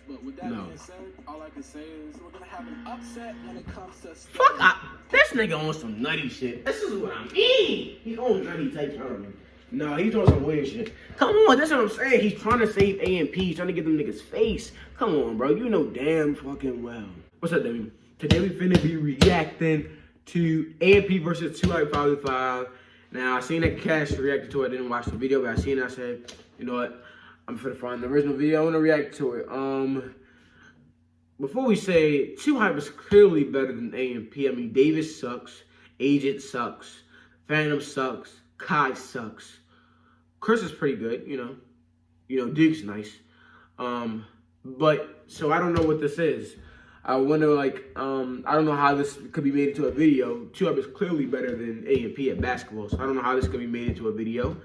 But with that being said, all I can say is we're gonna have an upset when it comes to fuck up. This nigga on some nutty shit. This is what I mean. He on nutty type time. No, he's on some weird shit. Come on, that's what I'm saying. He's trying to save AMP. He's trying to get them niggas face. Come on, bro. You know damn fucking well. What's up, Debbie? Today we finna be reacting to AMP versus 255. Now, I seen that Cash reacted to it. I didn't watch the video, but I seen it. I said, you know what? I'm finna find the original video. I want to react to it. Before we say, 2Hype is clearly better than AMP. I mean, Davis sucks. Agent sucks. Phantom sucks. Kai sucks. Chris is pretty good, you know. Duke's nice. But, so I don't know what this is. I wonder, like, I don't know how this could be made into a video. 2Hype is clearly better than AMP at basketball, so I don't know how this could be made into a video.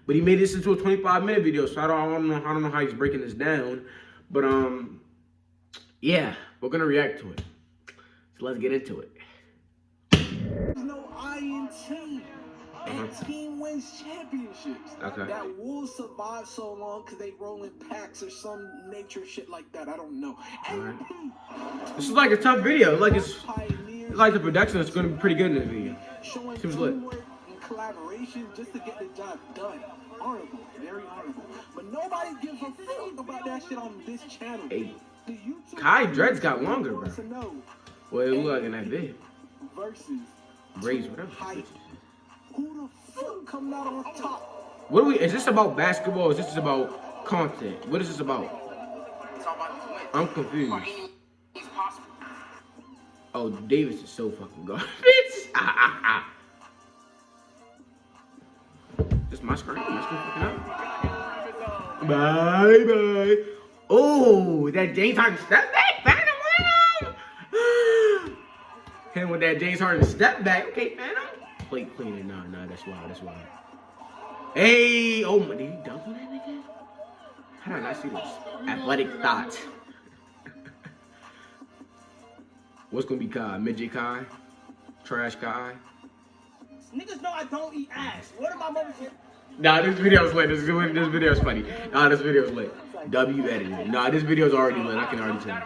But he made this into a 25-minute video, so I don't know how he's breaking this down. But, yeah, we're gonna react to it. So let's get into it. there's no I in team. And team wins championships. Okay. That will survive so long because they roll in packs or some nature shit like that. I don't know. Right. This is like a tough video. It's like the production is gonna be pretty good in this video. Showing Seems lit. teamwork and collaboration just to get the job done. Honorable, very honorable. But nobody gives a fuck about that shit on this channel. Hey, Kai dreads got longer, bro. Well, it look like in that video. Versus Raise whatever. who the fuck coming out on top? What are we? Is this about basketball? Or is this about content? What is this about? I'm confused. Oh, Davis is so fucking garbage. This my screen. My screen fucking up. Bye bye. Oh, that James Harden step back. Phantom win him. Hit him with that James Harden step back. Okay, Phantom. Plate cleaner. Nah, that's wild. That's wild. Hey, oh my, did he dunk on that nigga? How did I not see this? Athletic thought. What's gonna be Kai? Midget Kai? Trash Kai? Niggas know I don't eat ass. What am I going to? Nah, this video's lit. This video's funny. Nah, this video's lit. W edited. Nah, this video's already lit. I can already tell.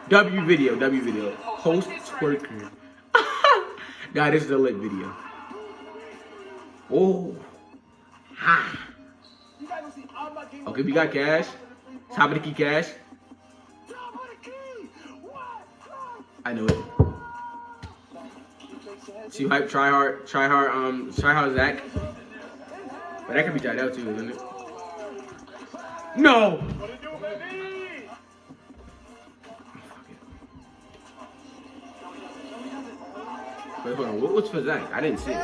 W video. Host twerker. Nah, this is a lit video. Oh. Ha. Okay, we got Cash. Top of the key Cash. I know it. 2Hype, try hard, Zach. But that could be tied out too, isn't it? No! Wait, hold on. What's for Zach? I didn't see it.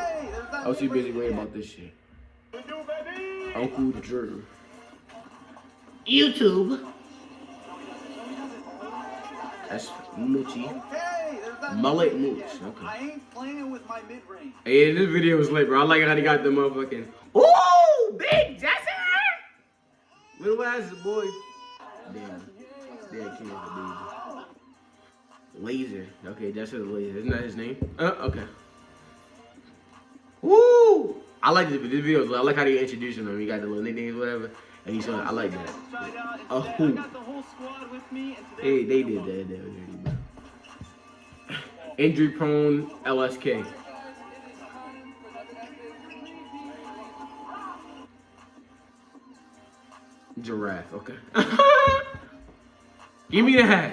I was too busy worrying about this shit. Uncle Drew. YouTube. That's Moochie. Mullet Mooch. Okay. I ain't playing with my mid-range. Hey, this video was lit, bro. I like how he got the motherfucking. Ooh, big Jesse! Little ass boy. Damn. That kid is a baby. Laser. Okay, Jesse the Laser. Isn't that his name? Okay. Woo! I like this video. I like how they introducing him. He got the little nicknames, whatever. And he's showing. I like that. Oh. Hey, they did that. Bro. Injury prone LSK. Giraffe. Okay. Give me that.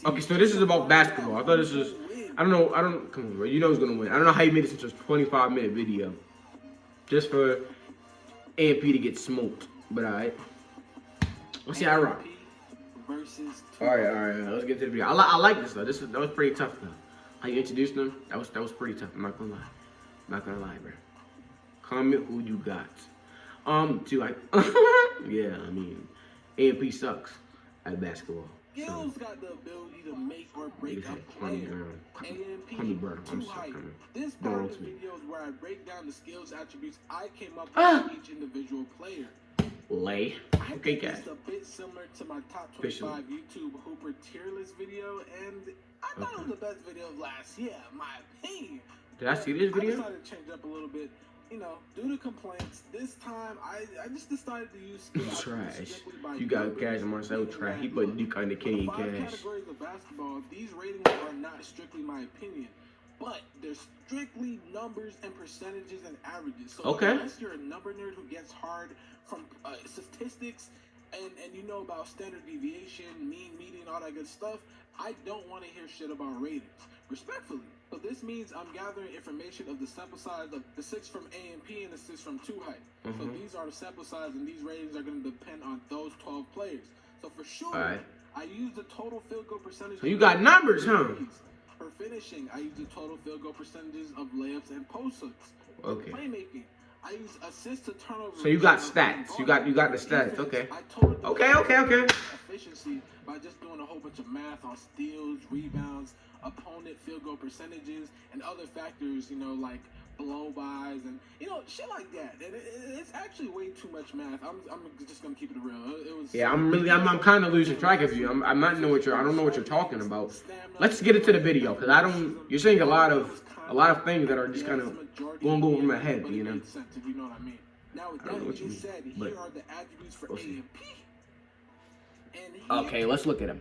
Okay, so this is about basketball. I thought this was. I don't know. Come on, bro. You know who's gonna win. I don't know how you made this into a 25-minute video. Just for AMP to get smoked. But alright. Let's see how I rock. Alright. Let's get to the video. I like this though. That was pretty tough though. How you introduced them? That was pretty tough. I'm not gonna lie. Bro. Comment who you got. 2Hype. Yeah, I mean, AMP sucks at basketball. Skills got the ability to make or break a player. AMP, 2Hype. This part of the video is where I break down the skills attributes I came up with for each individual player. Lay. Okay, guys. It's a bit similar to my top 25 YouTube Hooper tier list video, and I thought it was the best video of last year, in my opinion. Did I see this video? I decided to change up a little bit. you know, due to complaints, this time I just decided to use skill attributes Trash. strictly by You got numbers, Cash and Marcel meaning trash. that, He put look, Duke under for Kenny the 5 Cash. categories of basketball, these ratings are not strictly my opinion, but they're strictly numbers and percentages and averages. So Okay. unless you're a number nerd who gets hard from statistics and you know about standard deviation, mean, median, all that good stuff, I don't want to hear shit about ratings. Respectfully. So this means I'm gathering information of the sample size of the 6 from A&P and the 6 from 2 height. So these are the sample size, and these ratings are going to depend on those 12 players. So for sure, Alright. I use the total field goal percentage. So you got numbers, huh? For finishing, I use the total field goal percentages of layups and post-ups. For Okay. playmaking, I use assist to turnover. So you got ratio stats. You got the stats. Defense, Okay. I totaled the Okay. efficiency by just doing a whole bunch of math on steals, rebounds, opponent field goal percentages, and other factors, you know, like blow-bys and, you know, shit like that. And it's actually way too much math. I'm just gonna keep it real. It was. Yeah, I'm kind of losing track of you. I don't know what you're talking about. Let's get into the video, because you're saying a lot of things that are just kind of going over my head, you know. If you know what I mean. Now with I don't know that what you being mean, said, but here are the attributes for we'll A see. and P. Okay, let's look at them.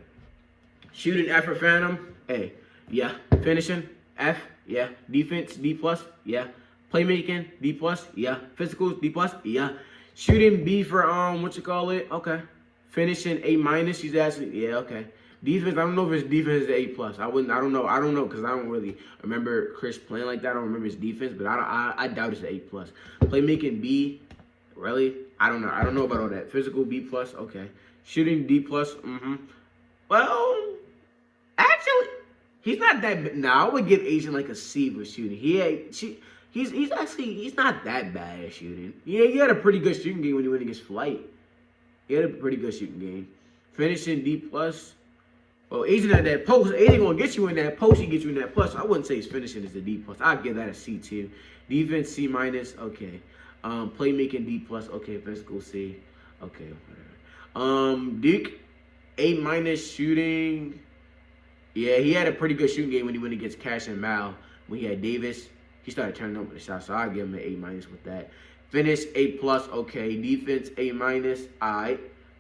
Shooting F for Phantom, A. Yeah. Finishing, F. Yeah. Defense, D plus. Yeah. Playmaking, D plus. Yeah. Physicals, D plus. Yeah. Shooting, B for what you call it? Okay. Finishing, A minus. She's asking. Yeah. Okay. Defense, I don't know if his defense is A plus. I don't know because I don't really remember Chris playing like that. I don't remember his defense, but I doubt it's A plus. Playmaking, B. Really? I don't know about all that. Physical, B plus. Okay. Shooting, D plus. Well, actually, he's not that. Nah, I would give Asian like a C for shooting. He's not that bad at shooting. Yeah, he had a pretty good shooting game when he went against Flight. He had a pretty good shooting game. Finishing, D plus. Well, Asian at that post. Asian gonna get you in that post. He gets you in that plus. I wouldn't say his finishing is a D plus. I'd give that a C too. Defense, C minus. Okay. Playmaking, D plus. Okay. Physical, C. Okay. Whatever. Duke, A minus. Shooting. Yeah, he had a pretty good shooting game when he went against Cash and Mal. When he had Davis, he started turning over the shot, so I'll give him an A minus with that. Finish, A plus. Okay. Defense, A minus. Alright.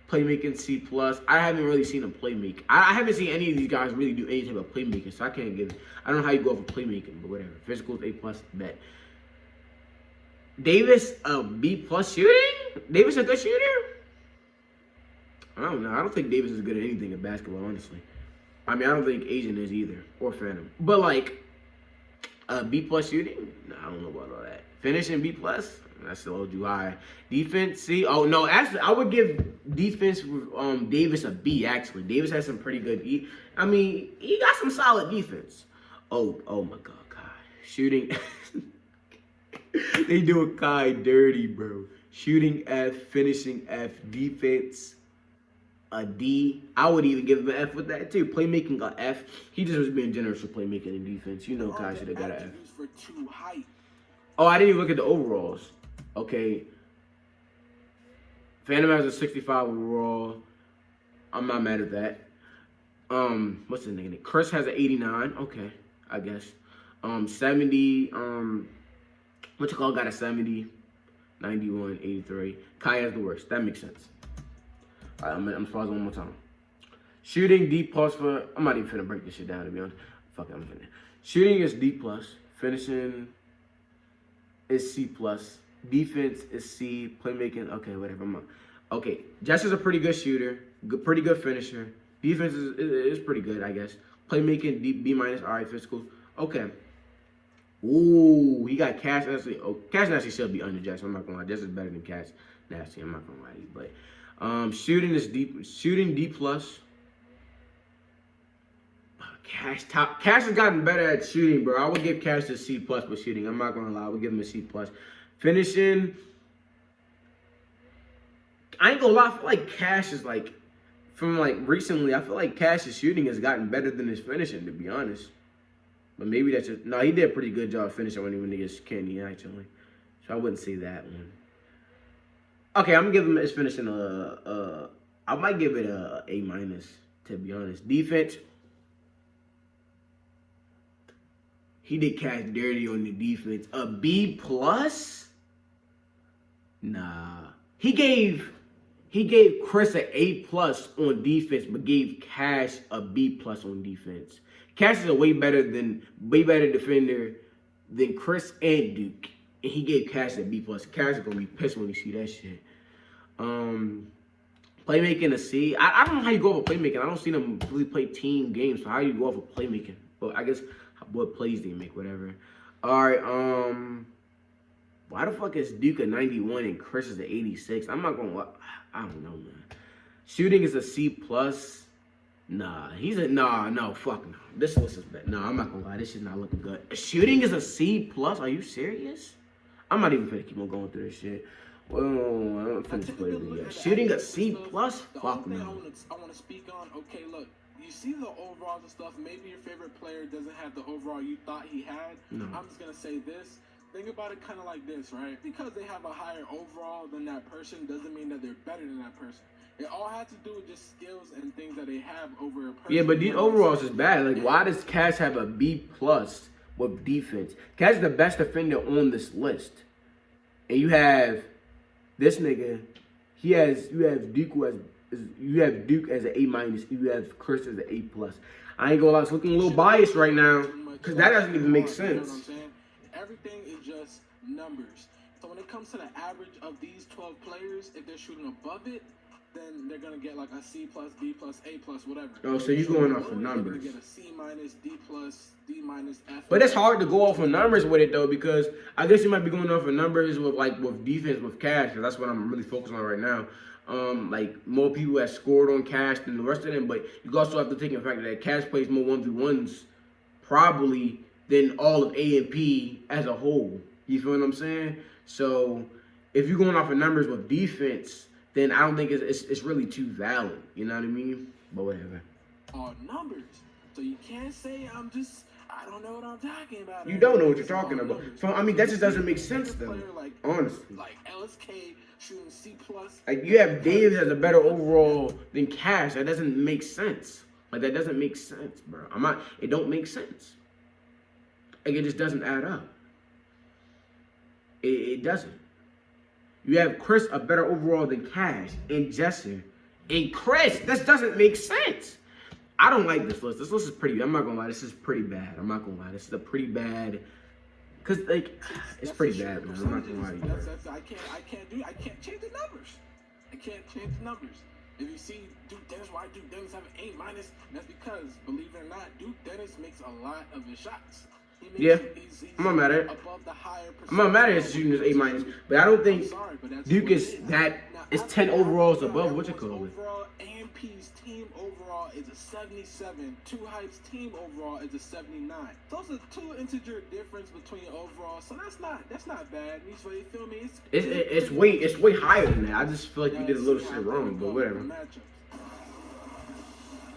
Playmaking, C plus. I haven't really seen him playmake. I haven't seen any of these guys really do any type of playmaking, so I can't give it. I don't know how you go for playmaking, but whatever. Physicals, A plus. Bet. Davis, B plus shooting? Davis a good shooter? I don't know. I don't think Davis is good at anything in basketball, honestly. I mean, I don't think Asian is either, or Phantom. But like, B plus shooting? No, I don't know about all that. Finishing, B plus? That's a little too high. Defense, C. Oh no, actually, I would give defense Davis a B. Actually, Davis has some pretty good. I mean, he got some solid defense. Oh my God, Kai. Shooting. They doing Kai dirty, bro. Shooting F, finishing F, defense a D. I would even give him an F with that too. Playmaking a F. He just was being generous with playmaking and defense. You know, Kai should have got an F. For 2 height. Oh, I didn't even look at the overalls. Okay. Phantom has a 65 overall. I'm not mad at that. What's the name? Chris has an 89. Okay, I guess. 70. What you call got a 70, 91, 83. Kai has the worst. That makes sense. All right, I'm pausing one more time. Shooting D plus for. I'm not even finna break this shit down to be honest. Fuck it, I'm finna. Shooting is D plus. Finishing is C plus. Defense is C. Playmaking, okay, whatever. Okay, Jess is a pretty good shooter. Pretty good finisher. Defense is pretty good, I guess. Playmaking, B minus. All right, physical. Okay. Ooh, he got Cash Nasty. Oh, Cash Nasty should be under Jess. I'm not gonna lie. Jess is better than Cash Nasty. I'm not gonna lie to you, but shooting is D. Shooting D plus. Cash has gotten better at shooting, bro. I would give Cash a C plus for shooting. I'm not gonna lie. I would give him a C plus. Finishing. I ain't gonna lie. I feel like Cash is like, from like recently, I feel like Cash's shooting has gotten better than his finishing, to be honest. But maybe that's just, no, he did a pretty good job finishing when he went against Kenny, actually. So I wouldn't say that one. Okay, I'm gonna give him his finishing I might give it a A minus, to be honest. Defense. He did Cash dirty on the defense. A B plus? Nah. He gave Chris an A+ on defense, but gave Cash a B+ on defense. Cash is a way better defender than Chris and Duke. And he gave Cash a B+. Cash is gonna be pissed when he see that shit. Playmaking a C. I don't know how you go over playmaking. I don't see them really play team games. So how do you go over playmaking? But I guess what plays they make, whatever. Alright, why the fuck is Duke a 91 and Chris is a 86? I'm not gonna. I don't know, man. Shooting is a C+. Nah, no, fuck no. This list is bad. No, I'm not gonna lie. This is not looking good. Shooting is a C+. Are you serious? I'm not even finna keep on going through this shit. Well, I don't finish playing yet. Shooting a C+. Fuck no. I want to speak on. Okay, look. You see the overalls and stuff. Maybe your favorite player doesn't have the overall you thought he had. No. I'm just gonna say this. Think about it kind of like this, right? Because they have a higher overall than that person doesn't mean that they're better than that person. It all has to do with just skills and things that they have over a person. Yeah, but these overalls is bad. Like, why does Cash have a B+ with defense? Cash is the best defender on this list. And you have this nigga. You have Duke as an A-. You have Chris as an A+. I ain't gonna lie, it's looking a little biased right now. Because that doesn't even make sense. You know what I'm saying? Everything is just numbers. So when it comes to the average of these 12 players, if they're shooting above it, then they're gonna get like a C+, B+, A+, whatever. Oh, so you're going off of numbers. They're gonna get a C-, D+, D-, F. But it's hard to go off of numbers with it though, because I guess you might be going off of numbers with defense with Cash, because that's what I'm really focusing on right now. Like more people have scored on Cash than the rest of them, but you also have to take in fact that Cash plays more 1v1s probably than all of A&P as a whole. You feel what I'm saying? So if you're going off of numbers with defense, then I don't think it's really too valid. You know what I mean? But whatever. All numbers. So you can't say I don't know what I'm talking about. You don't know what you're talking about. So I mean, that just doesn't make sense though. Honestly. Like LSK shooting C+. Like you have Davis as a better overall than Cash. That doesn't make sense. Like that doesn't make sense, bro. It don't make sense. Like it just doesn't add up. It doesn't. You have Chris a better overall than Cash and Jesser. And Chris, this doesn't make sense. I don't like this list. This list is pretty, I'm not gonna lie, this is pretty bad. I'm not gonna lie, this is a pretty bad, cause like, it's pretty bad, man. I'm not gonna lie to you. I can't change the numbers. I can't change the numbers. If you see Duke Dennis, why Duke Dennis have an A-, that's because, believe it or not, Duke Dennis makes a lot of his shots. Yeah, I'm not mad at it. I'm not mad at it shooting his A-, but I don't think Duke is 10 overalls above what you call it. Overall, AMP's team overall is a 77. Two Hype's team overall is a 79. Those are two integer difference between overall, so that's not bad. You feel me? It's way higher than that. I just feel like you did a little shit wrong, but whatever.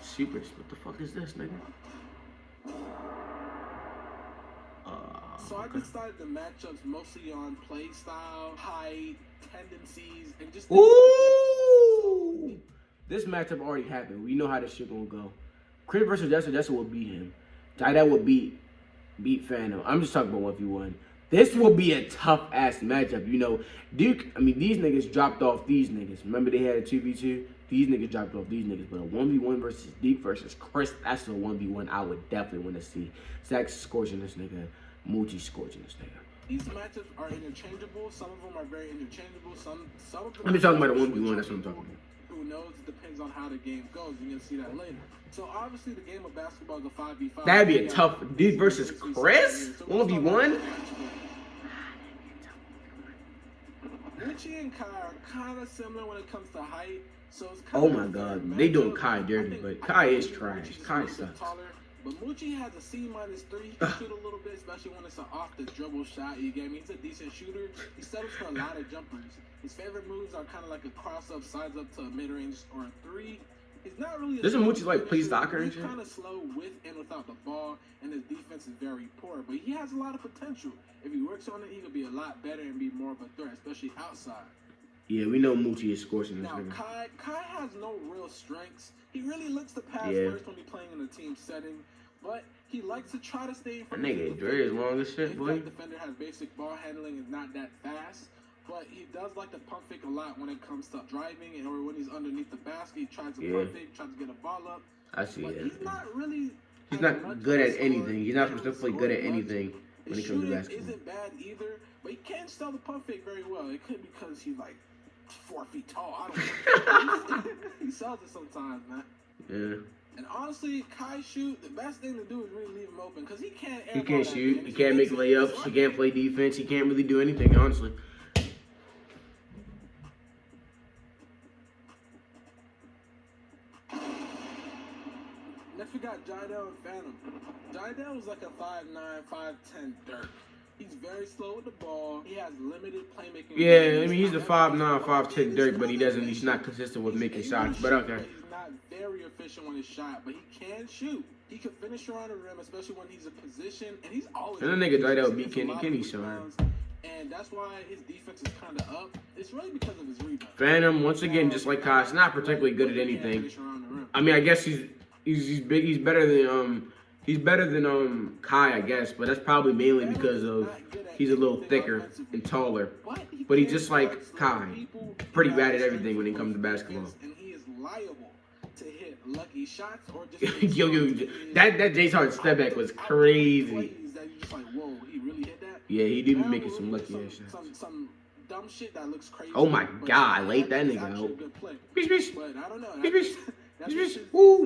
Secrets, what the fuck is this, nigga? So I decided the matchups mostly on play style, height, tendencies, and just. Ooh! This matchup already happened. We know how this shit gonna go. Chris versus Jesser will beat him. That would beat Phantom. I'm just talking about 1v1. This will be a tough ass matchup. You know, Duke. I mean, these niggas dropped off these niggas. Remember they had a 2v2. These niggas dropped off these niggas. But a 1v1 versus Duke versus Chris. That's a 1v1 I would definitely want to see. Zach scorching this nigga. Moochie scorching this nigga. These matchups are interchangeable. Some of them are very interchangeable. Some of them. I'm just talking about a 1v1. That's what I'm talking about. Who knows? It depends on how the game goes. You're gonna see that later. So obviously, the game of basketball is a 5v5. That'd be a tough Duke versus Chris. 1v1. Richie and Kai are kind of similar when it comes to height. So it's oh my god, they doing Kai dirty, but Kai is trash. Kai sucks. But Moochie has a C-3. He can shoot a little bit, especially when it's an off-the-dribble shot. You get me? He's a decent shooter. He settles for a lot of jumpers. His favorite moves are kind of like a cross-up, sides-up to a mid-range or a 3. He's not really. Doesn't Moochie like play soccer and shit? He's kind of slow with and without the ball, and his defense is very poor. But he has a lot of potential. If he works on it, he could be a lot better and be more of a threat, especially outside. Yeah, we know Moochie is scorching this nigga. Now, Kai has no real strengths. He really looks to pass first when he's playing in a team setting, but he likes to try to stay in front of the nigga. Dre is long as shit, boy. That defender has basic ball handling and not that fast. but he does like to pump fake a lot when it comes to driving and or when he's underneath the basket. He tries to pump fake, tries to get a ball up. I see But it. he's not really. He's not good at anything. He's not specifically good at anything when it comes to basketball. Isn't bad either, but he can't sell the pump fake very well. It could be because he's like 4 feet tall. I don't know. He sells it sometimes, man. Yeah. And honestly, Kai shoot, the best thing to do is really leave him open because he can't. He can't shoot. He can't make layups. He can't play defense. He can't really do anything, honestly. Next we got Jidel and Phantom. Jidel is like a 5'9", 5'10" Dirk. He's very slow with the ball. He has limited playmaking. Yeah, I mean he's a 5'9", 5'10" Dirk, but he's not consistent with making shots. But okay. He's not very efficient when he's shot, but he can shoot. He can finish around the rim, especially when he's in position, and he's always. And that nigga Jidel beat Kenny Sean. And that's why his defense is kind of up. It's really because of his rebound. Phantom, once again, just like Kai, is not particularly good at anything. I mean, I guess he's big. He's better than Kai, I guess, but that's probably mainly because of he's a little thicker and taller. But he's just like Kai, pretty bad at everything when it comes to basketball. And he is liable to hit lucky shots or just yo, that Jace Harden step back was crazy. Yeah, he did be making some lucky ass shots. Some dumb shit that looks crazy. Oh my God, laid that nigga out. Bish. But I don't know. Bish. That's just his Ooh,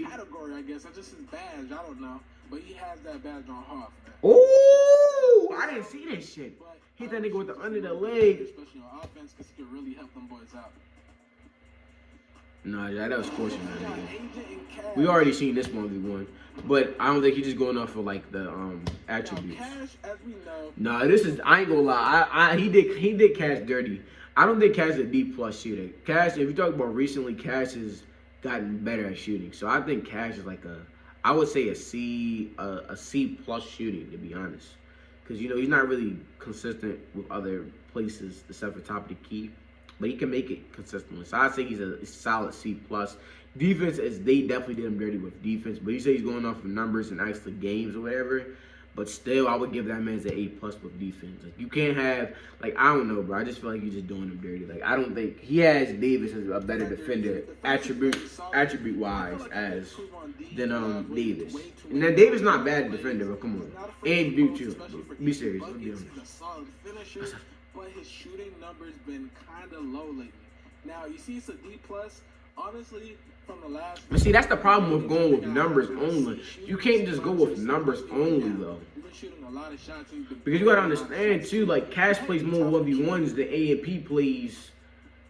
category, I guess. That's just his badge. I don't know. But he has that badge on Hoff, man. Ooh, I didn't see that shit. But, Hit that nigga with the under the leg. Especially on offense, because he can really help them boys out. Nah, that was scorching that nigga. We already seen this 1v1, but I don't think he's just going off for like the attributes. Now, Cash, as we know, nah, this is I ain't gonna lie. He did Cash dirty. I don't think Cash is a D+ shooter. Cash, if you talk about recently, Cash has gotten better at shooting. So I think Cash is like I would say a C+ shooting, to be honest, because he's not really consistent with other places except for top of the key. But he can make it consistently. So I'd say he's a solid C+. Defense, they definitely did him dirty with defense. But you say he's going off of numbers and actually games or whatever. But still, I would give that man an A+ with defense. Like, you can't have, like, I don't know, bro. I just feel like you're just doing him dirty. Like, I don't think he has Davis as a better defender, attribute-wise, than Davis. And then Davis not bad defender, but come on. And Duke too. Be serious. Let's be honest. He's a solid finisher. But his shooting numbers been kind of low lately. Now, you see it's a D+. Honestly, from the last... But see, that's the problem with going with numbers only. You can't just go with numbers only, though. Because you got to understand, too, like, Cash plays more 1v1s than A&P plays.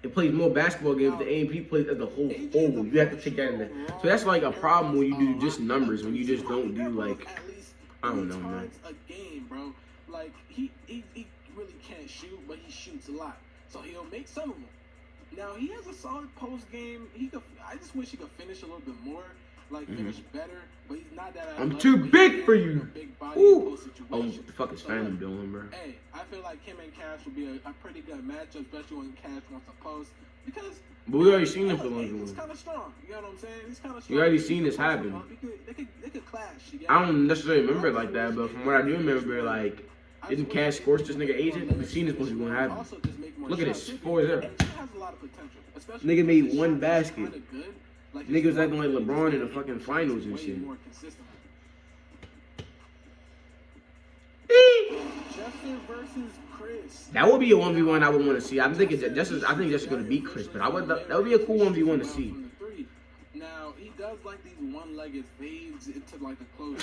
It plays more basketball games than A&P plays as a whole. You have to take that in there. So that's, like, a problem when you do just numbers, when you just don't do, like... I don't know, man. A game, bro. Like, he really can't shoot, but he shoots a lot. So he'll make some of them. Now, he has a solid post game. I just wish he could finish a little bit more, like finish better, but he's not that I'm too big for you. Ooh. Oh, what the fuck is Phantom doing, bro? Hey, I feel like him and Cash will be a pretty good matchup, especially when Cash wants to post. Because but we already seen him for long. He's kind of strong. You know what I'm saying? He's kind of strong. We already seen this happen. They could clash. I don't necessarily remember it like that, but from what I do remember, like, didn't Cash scorch this nigga agent? We've seen this supposed to be gonna happen. Look at this, 4-0. Nigga made one basket. Nigga was acting like LeBron in the fucking finals and shit. That would be a 1v1 I would want to see. I think that's gonna beat Chris, but that would be a cool 1v1 to see. Now he does like these one-legged fades into like the close.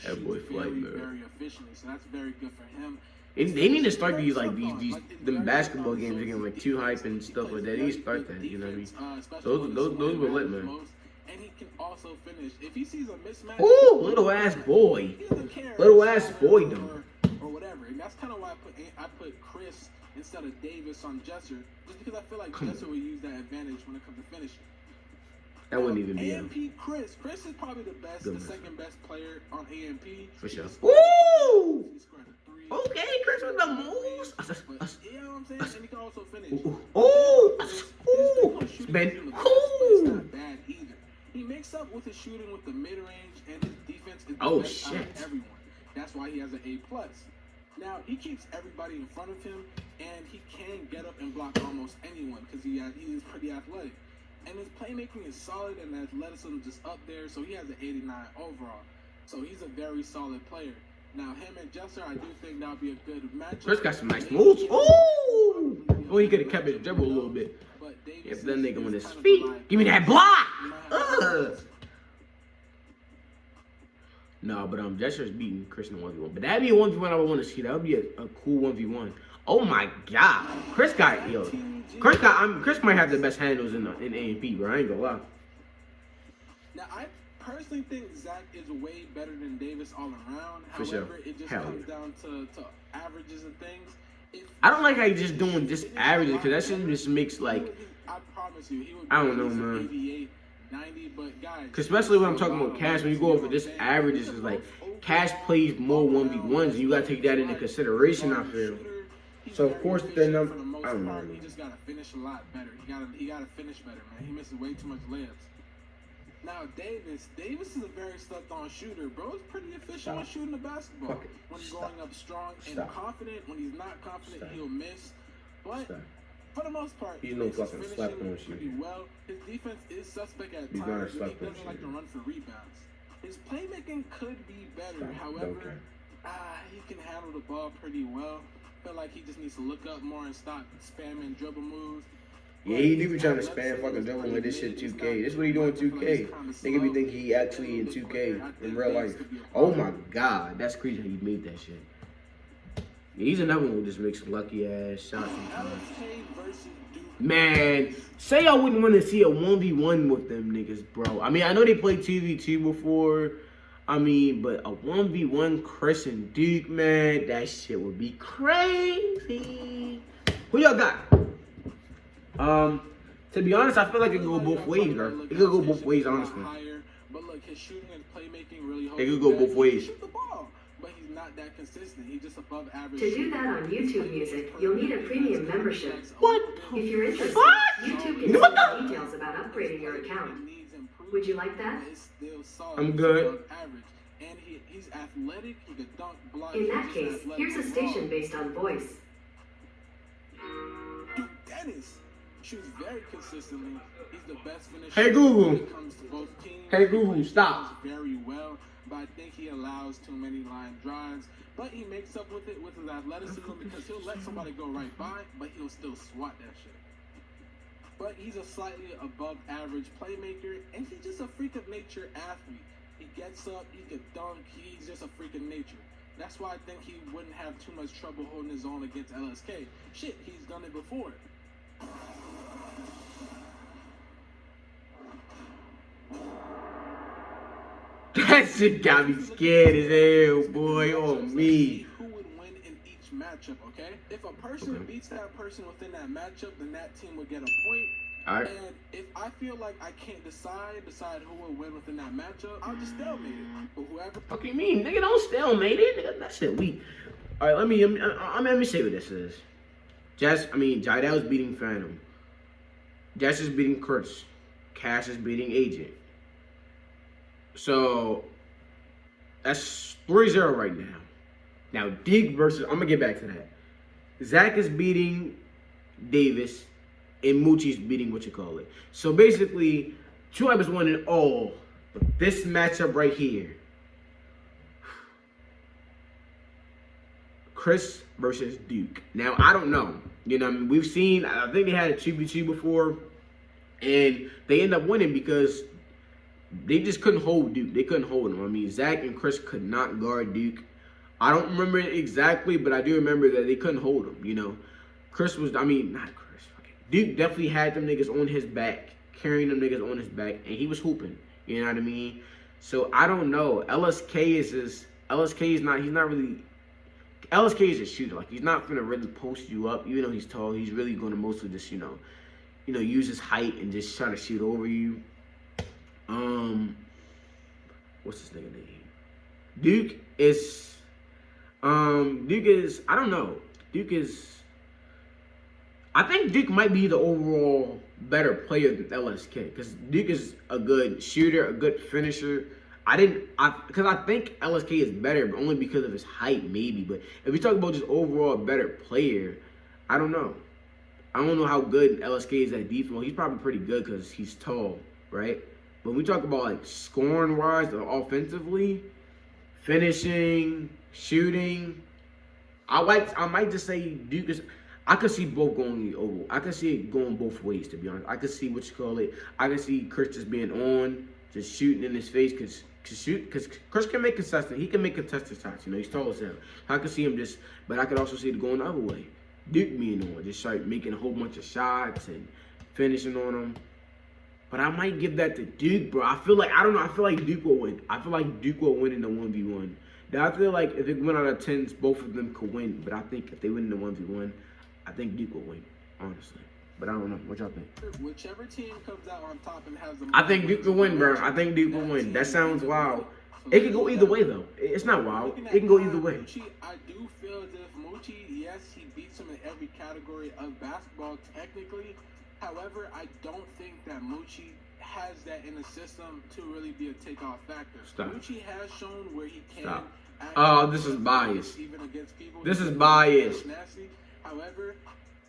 That boy flight, man. Very efficiently, so that's very good for him. They need to start these them basketball games again, like too hype and stuff like that. They need to start that, you know what I mean? Those were lit, man. And he can also finish. If he sees a mismatch, ooh, little ass boy, little ass boy though. Or whatever. And that's kind of why I put Chris instead of Davis on Jesser, just because I feel like Jesser will use that advantage when it comes to finishing. That wouldn't even be A&P Chris. Chris is probably the second best player on A&P. For sure. Ooh! Okay, Chris with the moves. You know what I'm saying? And he can also finish. Ooh! Ben. It's not bad either. He makes up with his shooting with the mid-range, and his defense is the best out of everyone. That's why he has an A+. Now, he keeps everybody in front of him, and he can get up and block almost anyone because he is pretty athletic. And his playmaking is solid and athleticism just up there, so he has an 89 overall. So he's a very solid player. Now, him and Jesser, I do think that'll be a good matchup. Chris got some nice moves. Ooh! Oh, he could have kept his dribble a little bit. If that nigga on his feet. Give me that block! Ugh. No, but Jesser's beating Chris in 1v1. But that'd be a 1v1 I would want to see. That would be a cool 1v1. Oh my god. Chris might have the best handles in A&P, bro. I ain't gonna lie. Now, I personally think Zach is way better than Davis all around. For However, sure. it just comes down to averages and things. I don't like how he's just doing just averages, because that shit just makes like, I promise you, he would I don't know, man. 88, 90, but guys, especially when I'm talking about Cash, when you go over this averages, is like Cash plays more 1v1s, and you gotta take that into consideration, I feel. So of course, then I don't know. He just gotta finish a lot better. He gotta finish better, man. He misses way too much layups. Now Davis is a very slept-on shooter, bro. He's pretty efficient when shooting the basketball. When he's going up strong and confident. When he's not confident, he'll miss. But for the most part, he's no fucking slept-on pretty shooter. well. His defense is suspect at He's times. He slept-on doesn't like to run for rebounds. His playmaking could be better. However, he can handle the ball pretty well. I feel like he just needs to look up more and stop spamming dribble moves. Yeah, he do be trying to spam fucking dribble with this shit 2K. This is what he doing 2K. Nigga be think he actually in 2K in real life. Oh my god, that's crazy how he made that shit. Yeah, he's another one who just makes lucky ass shots sometimes. Man, say I wouldn't want to see a 1v1 with them niggas, bro. I mean, I know they played 2v2 before. I mean, but a 1v1 Chris and Duke, man, that shit would be crazy. Who y'all got? To be honest, I feel like it could go both ways, bro. It could go both ways, honestly. But look, his shooting and playmaking really it could go both ways. Shoot the ball, but he's not that consistent. He's just above average. To do that on YouTube Music, you'll need a premium membership. What? If you're interested, What? YouTube can send you details about upgrading your account. Would you like that? I'm good. And he's athletic. He can dunk, block. In that case, here's a station based on voice. Duke Dennis shoots very consistently. He's the best finisher. Hey Google. When it comes to both teams. Hey Google, stop. Very well, but I think he allows too many line drives. But he makes up with it with his athleticism because he'll let somebody go right by, but he'll still swat that shit. But he's a slightly above average playmaker, and he's just a freak of nature athlete. He gets up, he can dunk, he's just a freak of nature. That's why I think he wouldn't have too much trouble holding his own against LSK. Shit, he's done it before. That shit got me scared as hell, boy. On me. Who would win in each matchup, okay? If a person beats that person within that matchup, then that team would get a point. Alright. And if I feel like I can't decide who will win within that matchup, I'll just stalemate it. But whoever. Fuck you mean, nigga? Don't stalemate it. Nigga, that shit weak. All right, let me say what this is. Jydell's beating Phantom. Jess is beating Chris. Cash is beating Agent. So that's 3-0 right now. Now Dig versus. I'm gonna get back to that. Zach is beating Davis. And Moochie's beating what you call it. So basically, Chuab is winning all. But this matchup right here. Chris versus Duke. Now, I don't know. You know, I mean, we've seen, I think they had a 2v2 before. And they end up winning because they just couldn't hold Duke. They couldn't hold him. I mean, Zach and Chris could not guard Duke. I don't remember it exactly, but I do remember that they couldn't hold him, you know. Chris was, I mean, not Chris. Duke definitely had them niggas on his back, carrying them niggas on his back, and he was hooping. You know what I mean? So I don't know. LSK is he's not really. LSK is a shooter. Like, he's not gonna really post you up, even though he's tall. He's really gonna mostly just use his height and just try to shoot over you. What's this nigga name? Duke is I don't know. I think Duke might be the overall better player than LSK because Duke is a good shooter, a good finisher. Because I think LSK is better, but only because of his height, maybe. But if we talk about just overall better player, I don't know. I don't know how good LSK is at defense. Well, he's probably pretty good because he's tall, right? But when we talk about like scoring wise or offensively, finishing, shooting, I might just say Duke is. I could see both going the oval. I could see it going both ways, to be honest. I could see what you call it. I could see Chris just being on, just shooting in his face, because Chris can make contested. He can make contested shots. You know, he's tall as hell. I could see him just, but I could also see it going the other way. Duke being on, just start making a whole bunch of shots and finishing on them. But I might give that to Duke, bro. I feel like, I don't know, I feel like Duke will win. I feel like Duke will win in the 1v1. Now, I feel like if it went out of 10s, both of them could win. But I think if they win in the 1v1, I think Duke will win, honestly. But I don't know. What y'all think? Whichever team comes out on top and has the I think Duke will win, bro. I think Duke will win. That sounds wild. It can go either way, though. It's not wild. It can go either way. I do feel as if Moochie, yes, he beats him in every category of basketball, technically. However, I don't think that Moochie has that in the system to really be a takeoff factor. Stop. Moochie has shown where he can. Stop. Oh, this is biased. Even against people. This is biased. Nasty. However,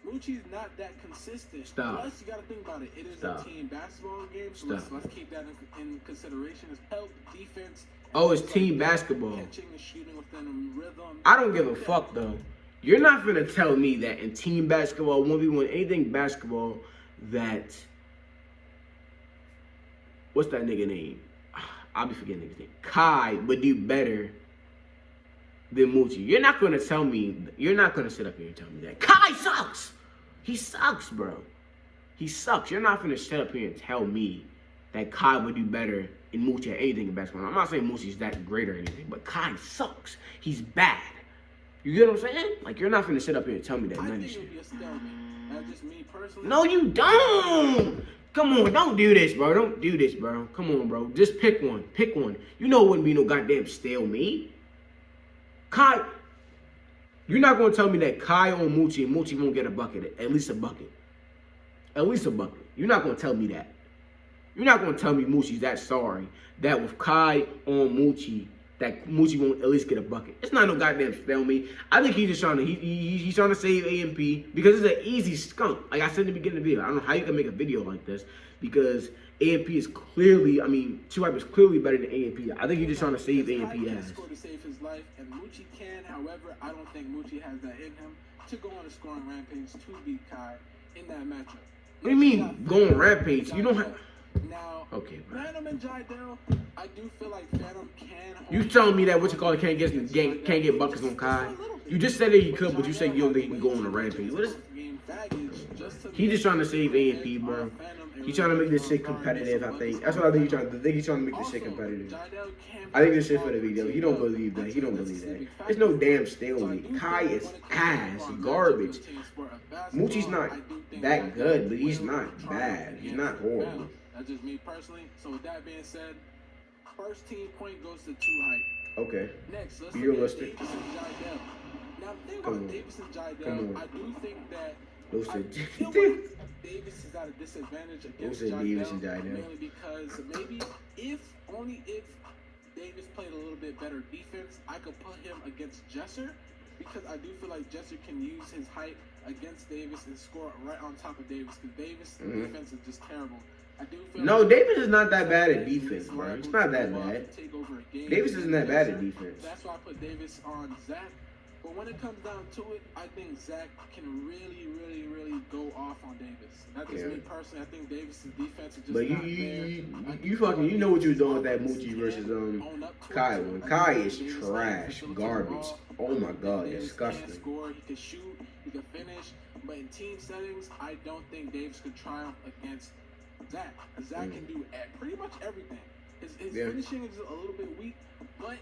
Moochie's not that consistent. Stop. Plus, you got to think about it. It is Stop. a team basketball game, so let's keep that in consideration. It's help, defense. Oh, it's team basketball. Catching and shooting within a rhythm. I don't give a fuck, though. You're not going to tell me that in team basketball, 1v1, anything basketball, that... What's that nigga name? I'll be forgetting his name. Kai would do better than Moochie. You're not going to tell me... You're not going to sit up here and tell me that. Kai sucks! He sucks, bro. He sucks. You're not going to sit up here and tell me that Kai would do better in Moochie at anything in basketball. I'm not saying Moochie's that great or anything, but Kai sucks. He's bad. You get what I'm saying? Like, you're not going to sit up here and tell me that none of this shit. That's just me personally. No, you don't! Come on, don't do this, bro. Don't do this, bro. Come on, bro. Just pick one. Pick one. You know it wouldn't be no goddamn stalemate. Kai, you're not going to tell me that Kai on Moochie and Moochie won't get a bucket. At least a bucket. At least a bucket. You're not going to tell me that. You're not going to tell me Moochie's that sorry that with Kai on Moochie, that Moochie won't at least get a bucket. It's not no goddamn stalemate. I think he's just trying to, he's trying to save AMP because it's an easy skunk. Like I said in the beginning of the video, I don't know how you can make a video like this because AMP is clearly, I mean, T-Wipe is clearly better than AMP. I think he's just trying to save AMP ass. Score to save his life, and Moochie can. However, I don't think Moochie has that in him to go on a scoring rampage to beat Kai in that matchup. What do you mean going rampage? You don't have. Now, okay, bro. Phantom and Jydell, I do feel like Phantom can. You telling me that what you call it can't get buckets on Kai? You just said that he could, but you said you don't think he can go on a rampage. What is? He just trying to save AMP, bro. He's trying to make this shit competitive. I think that's what I think he's trying to. I think he's trying to make this shit competitive. I think this shit for the video. He don't believe that. He don't believe that. There's no damn stalemate. Kai is ass, garbage. Moochie's not that good, but he's not bad. He's not horrible. That's just me personally. So with that being said, first team point goes to 2 height. Okay. Next, let's Be look at realistic. Davis and Jydell. Now, the thing about Davis and Jydell, I do think that Davis is at a disadvantage against Jydell, mainly because maybe only if Davis played a little bit better defense, I could put him against Jesser, because I do feel like Jesser can use his height against Davis and score right on top of Davis, because Davis' defense is just terrible. I do feel no, Davis is not that bad at defense, bro. It's not that bad. Davis isn't that bad at defense. That's why I put Davis on Zach. But when it comes down to it, I think Zach can really, really, really go off on Davis. That's just me personally. I think Davis' defense is just but not there. You fucking, you know what you were doing with that Moochie versus Kai one. Kai is trash, garbage. Oh my god, disgusting. He can score, he can shoot, he can finish. But in team settings, I don't think Davis could triumph against Zach. Zach can do pretty much everything. His finishing is a little bit weak, but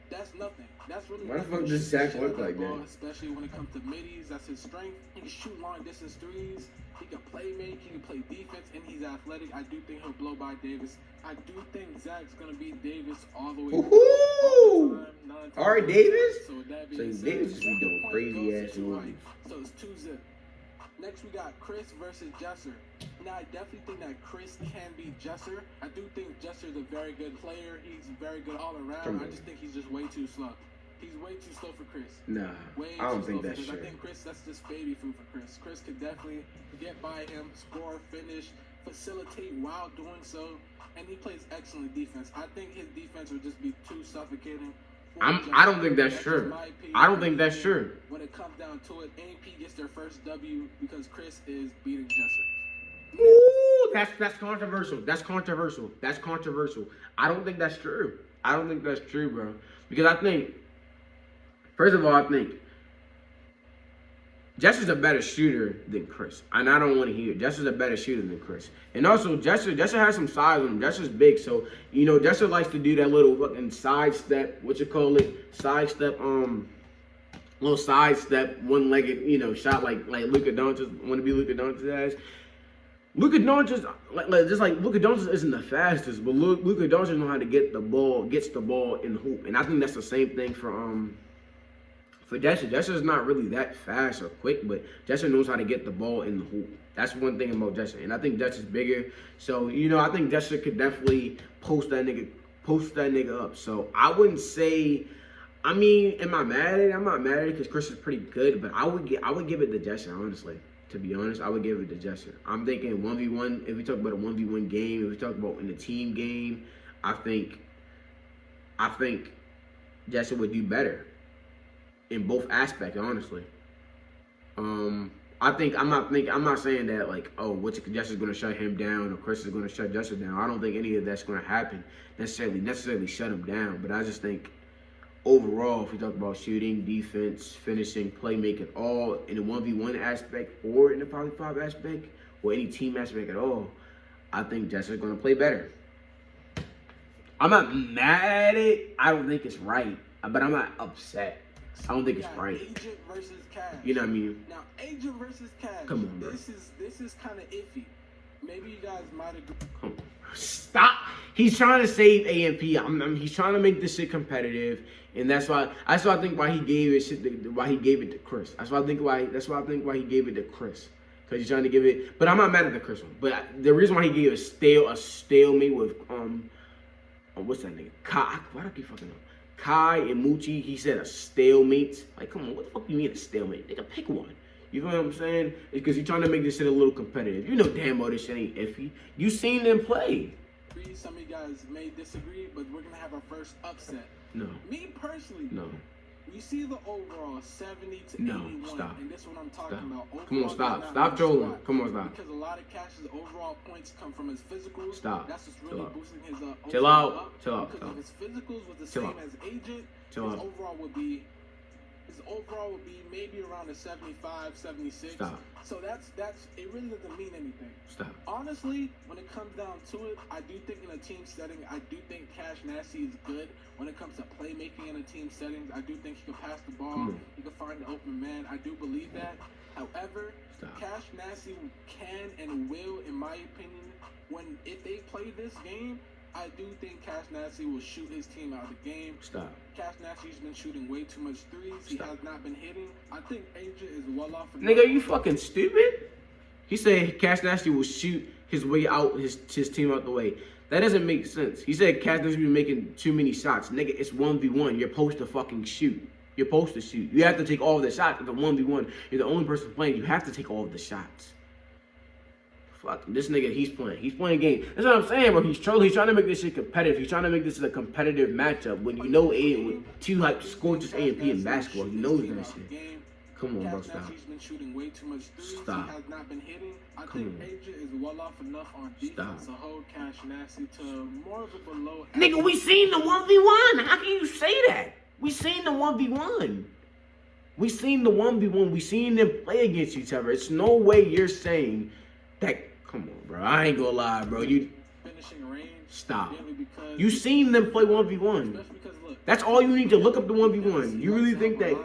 that's nothing. That's really. Why the fuck does Zach look like that? Especially when it comes to middies, that's his strength. He can shoot long distance threes. He can play make. He can play defense, and he's athletic. I do think he'll blow by Davis. I do think Zach's gonna beat Davis all the way. Woohoo! All right, Davis. So that Davis just be doing crazy ass moves. So it's 2-0. Next, we got Chris versus Jesser. Now, I definitely think that Chris can beat Jesser. I do think Jesser's a very good player. He's very good all around. I just think he's just way too slow. He's way too slow for Chris. Nah, Way I don't too think slow that's for Chris. true. I think Chris, that's just baby food for Chris. Chris could definitely get by him, score, finish, facilitate while doing so, and he plays excellent defense. I think his defense would just be too suffocating. I don't think that's true. I don't think that's true. When it comes down to it, A&P gets their first W because Chris is beating Jesser. Ooh, that's controversial. That's controversial. That's controversial. I don't think that's true. I don't think that's true, bro. Because I think, first of all, I think Jesser's a better shooter than Chris. And I don't want to hear it. Jesser's a better shooter than Chris. And also, Jesser has some size on him. Jesser's big. So, you know, Jesser likes to do that little fucking sidestep, sidestep, little sidestep, one-legged, you know, shot like Luka Doncic, want to be Luka Doncic has. Luka Doncic, just like Luka Doncic isn't the fastest, but Luka Doncic know how to gets the ball in the hoop. And I think that's the same thing for Jesser. Jesser's not really that fast or quick, but Jesser knows how to get the ball in the hoop. That's one thing about Jesser. And I think Jesser's bigger. So, you know, I think Jesser could definitely post that nigga up. So I wouldn't say, I mean, am I mad at it? I'm not mad at it because Chris is pretty good, but I would give it to Jesser, honestly. To be honest, I would give it to Jesser. I'm thinking 1v1, if we talk about a 1v1 game, if we talk about in a team game, I think Jesser would do better in both aspects, honestly. I'm not saying that like, oh, Jesser's gonna shut him down or Chris is gonna shut Jesser down. I don't think any of that's gonna happen necessarily shut him down. But I just think overall, if we talk about shooting, defense, finishing, playmaking, all in the 1v1 aspect or in the 5v5 aspect or any team aspect at all, I think Jesser's gonna play better. I'm not mad at it. I don't think it's right, but I'm not upset. I don't think it's right. Agent versus Cash. You know what I mean? Now, Agent versus Cash. Come on, bro. This is kind of iffy. Maybe you guys might agree. Come on. Stop. He's trying to save A&P. He's trying to make this shit competitive, and that's why I think why he gave it to Chris. That's why I think why he gave it to Chris. Cause he's trying to give it. But I'm not mad at the Chris one. But the reason why he gave a stalemate with what's that nigga? Kai. Why do I keep fucking up? Kai and Moochie, he said a stalemate. Like, come on, what the fuck do you mean a stalemate? Nigga, pick one. You know what I'm saying? It's because he's trying to make this shit a little competitive. You know damn well this shit ain't iffy. You seen them play. Some of you guys may disagree, but we're going to have our first upset. No. Me personally, no. We see the overall 70 to 81. Stop. And this is what I'm talking about. Overall, come on, stop. Stop trolling. Come on, stop. Because a lot of Cash's overall points come from his physicals. Stop. That's what's really boosting his Chill overall out. up. Chill out. Because if his physicals was the same as Agent, his overall would be maybe around a 75, 76. Stop. So that's it really doesn't mean anything. Stop. Honestly, when it comes down to it, I do think in a team setting, I do think Cash Nasty is good. When it comes to playmaking in a team setting, I do think he can pass the ball. He can find the open man. I do believe that. However, Cash Nasty can and will, in my opinion, if they play this game, I do think Cash Nasty will shoot his team out of the game. Stop. Cash Nasty's been shooting way too much threes. He has not been hitting. I think Agent is well off. Nigga, you fucking stupid? He said Cash Nasty will shoot his way out, his team out the way. That doesn't make sense. He said Cash Nasty be making too many shots. Nigga, it's 1v1. You're supposed to fucking shoot. You're supposed to shoot. You have to take all of the shots. It's a 1v1. You're the only person playing. You have to take all of the shots. Fuck, this nigga, he's playing a game. That's what I'm saying, bro. He's trolling. He's trying to make this shit competitive. He's trying to make this a competitive matchup when you know with two like scorches A&P in basketball. He knows that shit. Come on, bro, stop. He's been shooting way too much threes. Stop. He has not been hitting. I think Agent is well off enough on defense to hold Cash Nasty to more of a below. Nigga, we seen the 1v1. How can you say that? We seen the 1v1. We seen the 1v1. We seen them play against each other. It's no way you're saying that. Come on, bro. I ain't gonna lie, bro. You finishing range. Stop. You seen them play 1v1. That's all you need to look up the 1v1. You really think that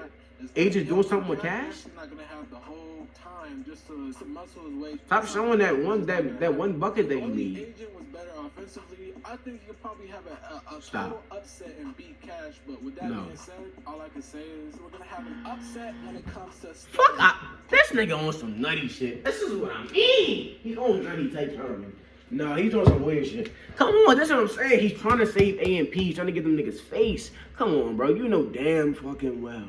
Agent's doing something with Cash? He's not gonna have the whole time just to muscle his way. Stop showing that one bucket that he need. Agent was better offensively. I think he could probably have a total upset and beat Cash. But with that being said, all I can say is we're gonna have an upset when it comes to. Fuck! This nigga on some nutty shit. This is what I mean. He's on nutty type tournament. No, he's doing some weird shit. Come on, that's what I'm saying. He's trying to save AMP. He's trying to get them niggas face. Come on, bro. You know damn fucking well.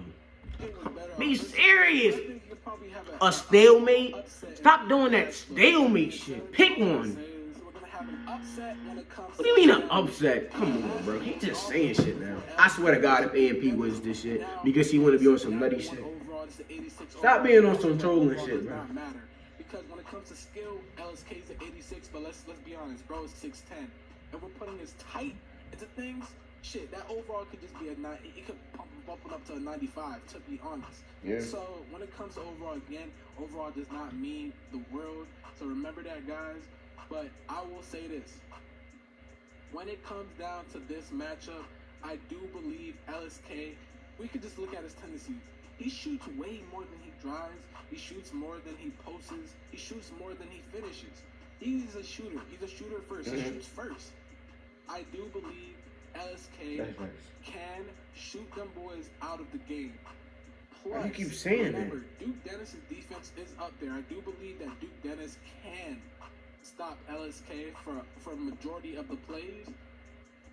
Be serious. A stalemate? Stop doing that stalemate shit. Pick one. What do you mean an upset? Come on, bro. He just saying shit now. I swear to God, if AMP wins this shit because he want to be on some nutty shit. Stop being on some trolling shit, bro. Because when it comes to skill, LSK's at 86, but let's be honest, bro is 6'10", and we're putting this tight into things. Shit, that overall could just be a 9. It could bump it up to a 95, to be honest. Yeah. So when it comes to overall, again, overall does not mean the world. So remember that, guys. But I will say this: when it comes down to this matchup, I do believe LSK. We could just look at his tendencies. He shoots way more than he drives. He shoots more than he posts. He shoots more than he finishes. He's a shooter. He's a shooter first. He shoots first. I do believe LSK can shoot them boys out of the game. Plus, you keep saying remember, Duke Dennis's defense is up there. I do believe that Duke Dennis can stop LSK for a majority of the plays.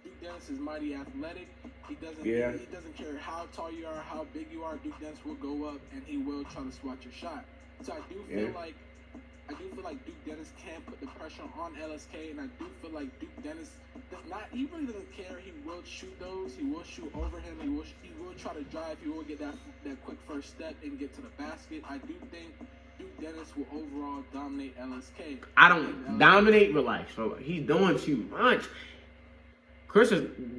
Duke Dennis is mighty athletic. He doesn't care how tall you are, how big you are. Duke Dennis will go up and he will try to swat your shot. So I do feel like Duke Dennis can put the pressure on LSK, and I do feel like Duke Dennis he really doesn't care. He will shoot those. He will shoot over him. He will try to drive. He will get that quick first step and get to the basket. I do think Duke Dennis will overall dominate LSK. I don't dominate. Relax. He's doing too much.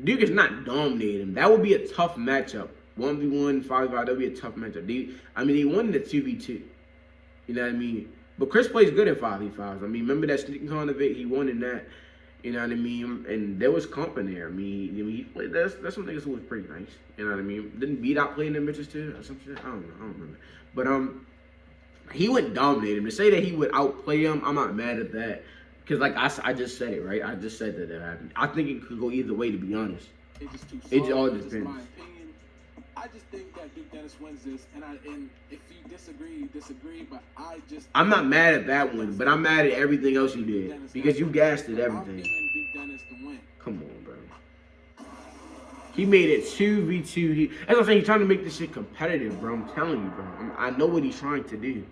Duke is not dominating him. That would be a tough matchup. 1v1, 5v5, that would be a tough matchup. They won the 2v2. You know what I mean? But Chris plays good at 5v5s. I mean, remember that sneaking con of it? He won in that. You know what I mean? And there was company there. I mean, he played. That's some niggas who was pretty nice. You know what I mean? Didn't VID playing them bitches too or some shit? I don't know. I don't remember. But he would dominate him. To say that he would outplay him, I'm not mad at that. Because, like, I just said it, right? I just said that happened. I think it could go either way, to be honest. It's just too soft. It all That's depends. my opinion. I just think that Duke Dennis wins this. And if you disagree, you disagree. But I'm not mad at that one, but I'm mad at everything else you did. Because you gassed at everything. I'm giving Duke Dennis the win. Come on, bro. He made it 2v2. That's what I'm saying. He's trying to make this shit competitive, bro. I'm telling you, bro. I know what he's trying to do.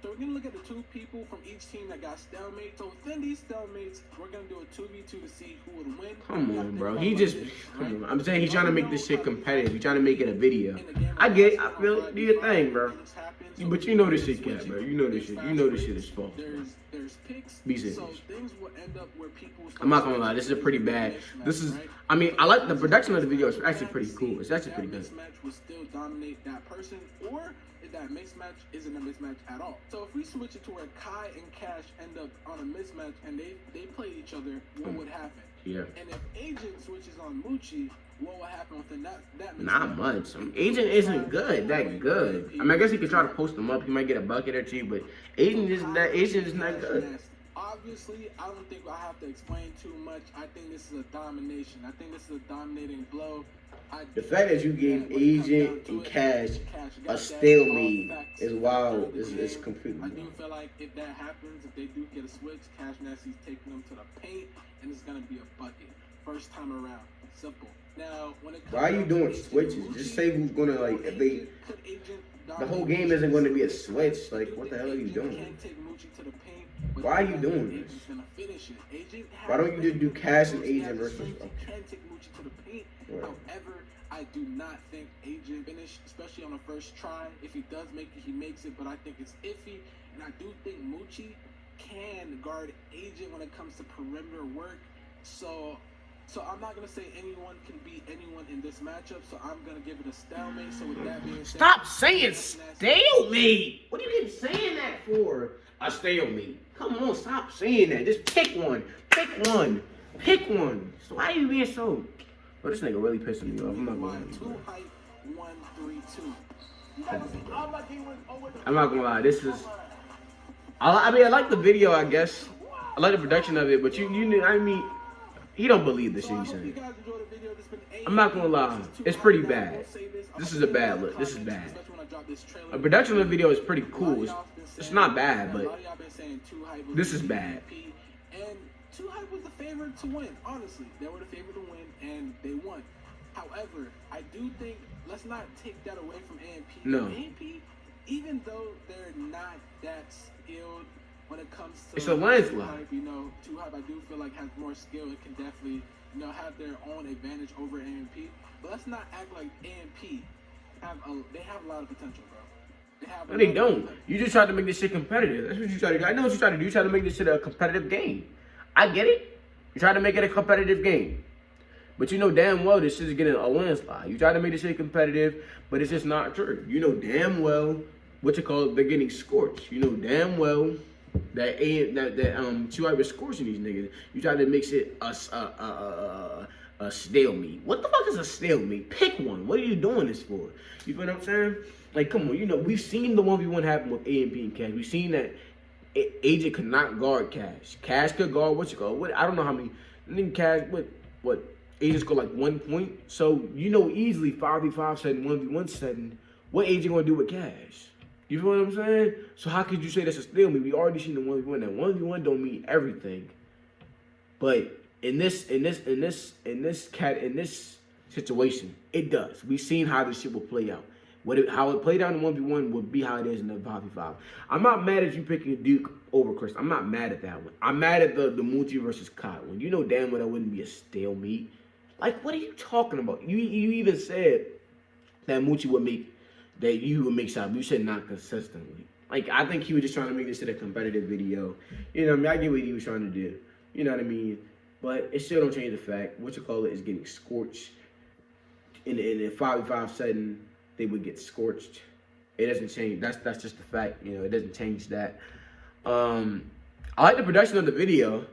So we're going to look at the two people from each team that got stalemate. So within these stalemates, we're going to do a 2v2 to see who would win. Come on, bro. Come on. I'm saying he's trying to make this shit competitive. He's trying to make it a video. I get it. I feel it. Do your thing, bro. But you know this shit, cat, bro. You know this shit. You know this shit is false, bro. There's picks. Be serious. So things will end up where people I'm not gonna lie. This is a pretty bad. I mean, I like the production of the video. It's actually pretty cool. It's actually pretty good. That mismatch will still dominate that person, or if that mismatch isn't a mismatch at all. So if we switch it to where Kai and Cash end up on a mismatch and they play each other, what would happen? Yeah. And if Agent switches on Moochie, what will happen within that mismatch? Not much. Agent isn't that good. I mean, I guess he could try to post him up. He might get a bucket or two, but Agent is not good. Obviously, I don't think I have to explain too much. I think this is a domination. I think this is a dominating blow. The fact that you gave Agent and Cash a stalemate is wild. It's completely I do feel like if that happens, if they do get a switch, Cash Nasty's taking them to the paint, and it's going to be a bucket. First time around. Simple. Now, when it comes why are you doing switches? Just say who's going to, like, if they... The whole game isn't going to be a switch. Like, what the hell are you doing? Why are you doing this? Why don't you just do Cash and Agent versus... However, I do not think Agent finished, especially on the first try. If he does make it, he makes it, but I think it's iffy. And I do think Moochie can guard Agent when it comes to perimeter work. So I'm not gonna say anyone can beat anyone in this matchup. So I'm gonna give it a stalemate. So with that being said, stop saying stalemate. What do you keep saying that for? A stalemate. Come on, stop saying that. Just pick one. Pick one. Pick one. So why are you being so? Bro, this nigga really pissing me off. I'm not gonna lie. I'm not gonna lie. This is. I mean, I like the video. I guess I like the production of it, but I mean, he don't believe the shit he's saying. I'm not gonna lie. It's pretty bad. This is a bad look. This is bad. The production of the video is pretty cool. It's not bad, but this is bad. favorite to win, honestly. They were the favorite to win, and they won. However, I do think, let's not take that away from A&P. No. A&P, even though they're not that skilled when it comes to... It's a landslide. Too Hype, you know, Too Hype, I do feel like has more skill. It can definitely, you know, have their own advantage over A&P. But let's not act like A&P they have a lot of potential, bro. No, they don't. You just tried to make this shit competitive. That's what you try to do. I know what you try to do. You try to make this shit a competitive game. I get it. You try to make it a competitive game. But you know damn well this shit is getting a landslide. You try to make this shit competitive, but it's just not true. You know damn well they're getting scorched. You know damn well that Too Hype is scorching these niggas. You try to mix it a stalemate. What the fuck is a stalemate? Pick one. What are you doing this for? You feel what I'm saying? Like, come on, you know, we've seen the 1v1 happen with A&P and Cash. We've seen that Agent could not guard Cash. Cash could guard I don't know how many. I think Cash, what? Agent scored like 1 point. So, you know, easily 5v5 setting, 1v1 setting, what Agent gonna do with Cash? You feel what I'm saying? So how could you say that's a stalemate? We already seen the 1v1. That 1v1 don't mean everything. But in this situation, it does. We've seen how this shit will play out. How it played out in 1v1 will be how it is in the 5v5. I'm not mad at you picking Duke over Chris. I'm not mad at that one. I'm mad at the Moochie versus Kai one. You know damn well that wouldn't be a stalemate. Like, what are you talking about? You even said that Moochie would make shots. You said not consistently. Like, I think he was just trying to make this shit a competitive video. You know what I mean? I get what he was trying to do. You know what I mean? But it still don't change the fact is getting scorched. In a 5v5 setting, they would get scorched. It doesn't change. That's just the fact. You know, it doesn't change that. I like the production of the video.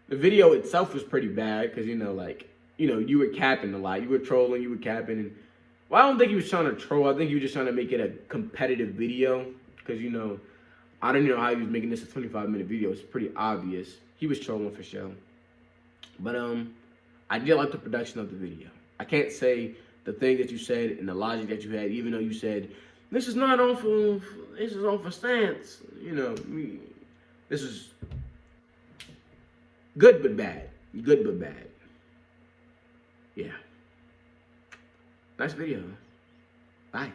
The video itself was pretty bad because, you know, like, you know, you were capping a lot. You were trolling, you were capping. And, well, I don't think he was trying to troll. I think he was just trying to make it a competitive video because, you know, I don't know how he was making this a 25-minute video. It's pretty obvious. He was trolling for sure. But I did like the production of the video. I can't say the thing that you said and the logic that you had, even though you said, this is on for stance. You know, this is good but bad. Good but bad. Yeah. Nice video. Bye.